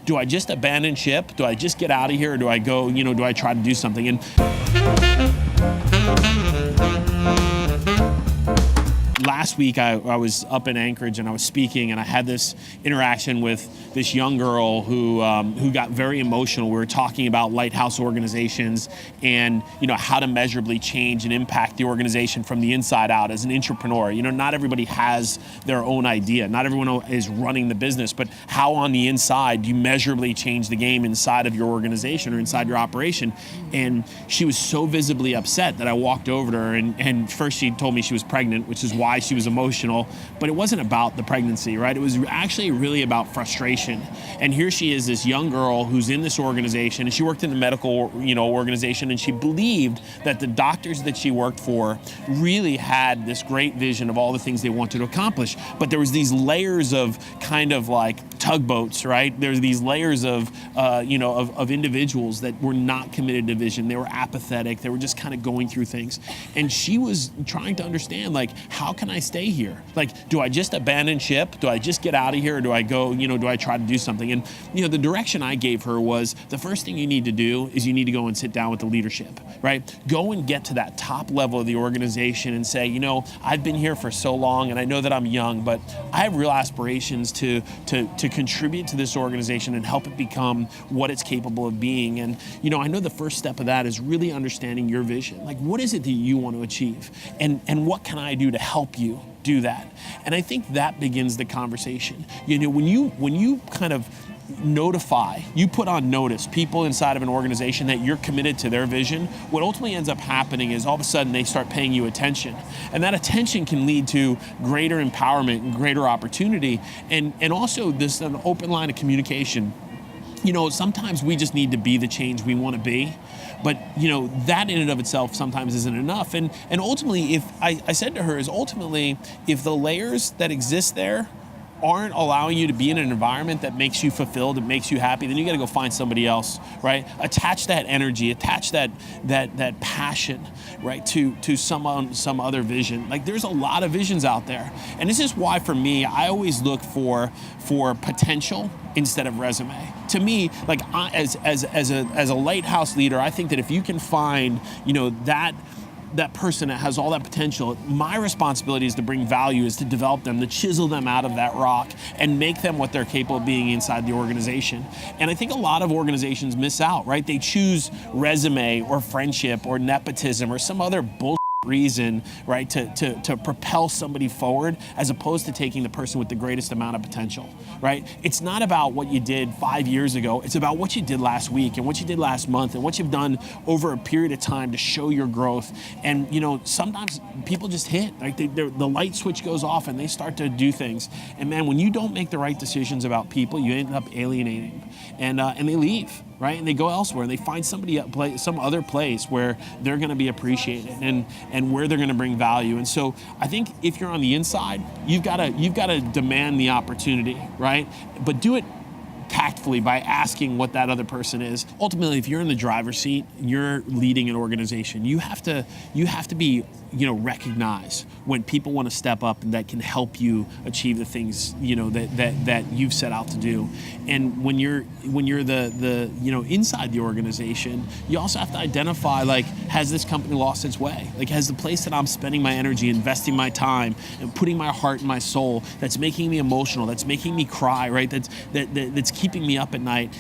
do I just abandon ship? Do I just get out of here, or do I go, do I try to do something? And last week, I was up in Anchorage and I was speaking, and I had this interaction with this young girl who got very emotional. We were talking about lighthouse organizations and how to measurably change and impact the organization from the inside out as an entrepreneur. Not everybody has their own idea. Not everyone is running the business, but how on the inside do you measurably change the game inside of your organization or inside your operation? And she was so visibly upset that I walked over to her, and first she told me she was pregnant, which is why she was emotional, but it wasn't about the pregnancy, right? It was actually really about frustration. And here she is, this young girl who's in this organization, and she worked in the medical, organization, and she believed that the doctors that she worked for really had this great vision of all the things they wanted to accomplish. But there was these layers of kind of like tugboats, right? There's these layers of individuals that were not committed to vision. They were apathetic. They were just kind of going through things. And she was trying to understand, like, how can I stay here? Like, do I just abandon ship? Do I just get out of here? Or do I go, do I try to do something? And, the direction I gave her was, the first thing you need to do is you need to go and sit down with the leadership, right? Go and get to that top level of the organization and say, I've been here for so long, and I know that I'm young, but I have real aspirations to contribute to this organization and help it become what it's capable of being. And, I know the first step of that is really understanding your vision. Like, what is it that you want to achieve? And what can I do to help you do that? And I think that begins the conversation. When you kind of you put on notice people inside of an organization that you're committed to their vision, what ultimately ends up happening is all of a sudden they start paying you attention. And that attention can lead to greater empowerment and greater opportunity, and also an open line of communication. Sometimes we just need to be the change we want to be. But, that in and of itself sometimes isn't enough. And ultimately, if I said to her, if the layers that exist there aren't allowing you to be in an environment that makes you fulfilled, that makes you happy, then you got to go find somebody else, right? Attach that energy, attach that passion, right, to some other vision. Like, there's a lot of visions out there, and this is why, for me, I always look for potential instead of resume. To me, like, as a lighthouse leader, I think that if you can find, that person that has all that potential, my responsibility is to bring value, is to develop them, to chisel them out of that rock and make them what they're capable of being inside the organization. And I think a lot of organizations miss out, right? They choose resume or friendship or nepotism or some other bullshit reason, right, to propel somebody forward, as opposed to taking the person with the greatest amount of potential, right? It's not about what you did 5 years ago. It's about what you did last week and what you did last month and what you've done over a period of time to show your growth. And, sometimes people just hit, like the light switch goes off and they start to do things. And man, when you don't make the right decisions about people, you end up alienating them. And they leave, right? And they go elsewhere and they find some other place where they're going to be appreciated and where they're going to bring value. And so I think if you're on the inside, you've got to demand the opportunity, right? But do it tactfully by asking what that other person is. Ultimately, if you're in the driver's seat and you're leading an organization, you have to be, recognize when people want to step up and that can help you achieve the things, that you've set out to do. And when you're the inside the organization, you also have to identify, like, has this company lost its way? Like, has the place that I'm spending my energy, investing my time, and putting my heart and my soul, that's making me emotional, that's making me cry, right? That's keeping me up at night,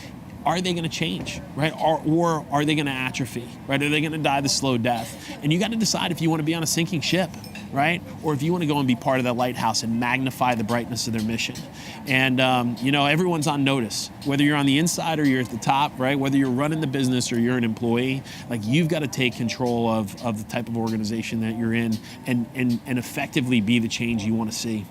are they going to change, right? Or are they going to atrophy, right? Are they going to die the slow death? And you got to decide if you want to be on a sinking ship, right? Or if you want to go and be part of that lighthouse and magnify the brightness of their mission. And, everyone's on notice, whether you're on the inside or you're at the top, right? Whether you're running the business or you're an employee, like, you've got to take control of the type of organization that you're in and effectively be the change you want to see.